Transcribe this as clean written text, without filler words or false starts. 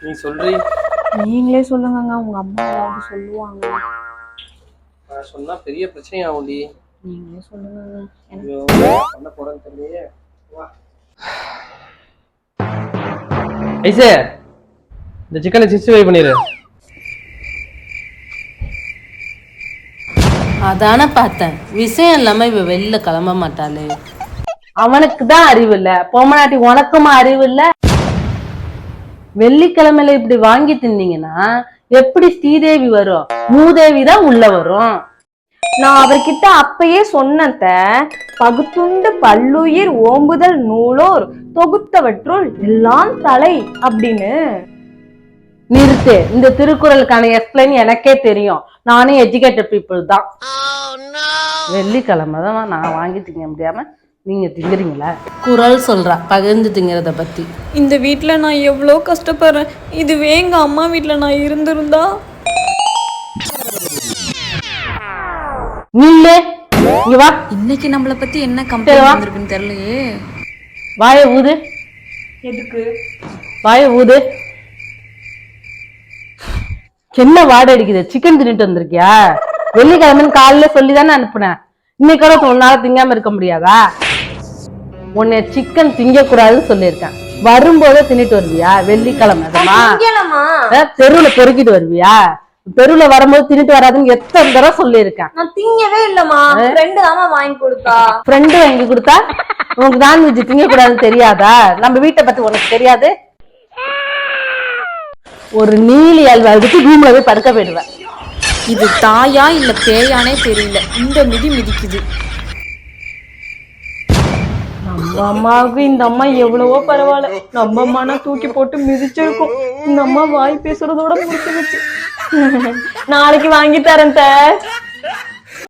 நீ சொல்றீ? நீங்களே சொல்லுங்கங்க, உங்க அம்மா ஏதாவது சொல்லுவாங்க. நான் சொன்னா பெரிய பிரச்சனை ஆகும்டி. நீங்களே சொல்லுங்க. ஐயோ, பண்ண போறேன்னு தெரியலையே. வா ஐசே, இந்த சிக்கனை 65 பண்ணிரு. அதான பார்த்தேன், விஷயம் இல்லாம இவ வெளில கிளம்ப மாட்டாளே. அவனுக்கு தான் அறிவு இல்ல, பொம்மநாட்டி உனக்குமா அறிவு இல்ல? வெள்ளிக்கிழமையில இப்படி வாங்கி தின்னீங்கன்னா எப்படி ஸ்ரீதேவி வரும்? மூதேவி தான் உள்ள வரும். நான் அவர்கிட்ட அப்பயே சொன்னத, பகுத்துண்டு பல்லுயிர் ஓம்புதல் நூலோர் தொகுத்தவற்றுள் எல்லாம் தலை அப்படின்னு. நிறுத்து, இந்த திருக்குறளுக்கான எக்ஸ்பிளைன் எனக்கே தெரியும். நானே எஜுகேட்டட் பீப்புள் தான். வெள்ளிக்கிழமை தான் நான் வாங்கி திங்க முடியாம நீங்க திங்குறீங்களா? குறள் சொல்றா பகிர்ந்து திங்கிறத பத்தி. இந்த வீட்டுல நான் எவ்வளோ கஷ்டப்படுறேன். இதுவே எங்க அம்மா வீட்டுல நான் இருந்திருந்தா. நீங்களே இங்க வா. இன்னைக்கு நம்மள பத்தி என்ன கம்ப்ளைண்ட் வந்திருக்குன்னு தெரியலையே. வாய ஊது. எதுக்கு? வாய ஊது. என்ன வாடை அடிக்குது? சிக்கன் தின்னுட்டு வந்திருக்கியா? வெள்ளிக்கிழமைன்னு காலையில சொல்லிதானே அனுப்புனேன். இன்னைக்கு கூட ஒரு நாள் திங்காம இருக்க முடியாதா? உன்னை சிக்கன் திங்க கூடாதுன்னு சொல்லியிருக்கேன். வரும்போதே தின்னுட்டு வருவியா? வெள்ளிக்கிழமை தெருவுல பொறுக்கிட்டு வருவியா? தெருவுல வரும்போது தின்னுட்டு வராதுன்னு எத்தனை தடவை சொல்லியிருக்கேன். நான் திங்கவே இல்லம்மா, ஃப்ரெண்டு தாமா வாங்கி கொடுத்தா. ஃப்ரெண்டு வாங்கி கொடுத்தா உனக்கு நான்வெஜ் திங்க கூடாதுன்னு தெரியாதா? நம்ம வீட்டை பத்தி உனக்கு தெரியாது? ஒரு நீலி அல்வா எடுத்து ரூம்ல போய் படுக்க போயிடுவேன். இது தாயா இல்ல பேயானே தெரியல, இந்த மிதி மிதிக்குது. நம்ம அம்மாவுக்கு இந்த அம்மா எவ்வளவோ பரவாயில்ல. நம்ம அம்மானா தூக்கி போட்டு மிதிச்சிருக்கும். இந்த அம்மா வாய் பேசுறதோட முடிச்சு வச்சு. நாளைக்கு வாங்கி தரேன்.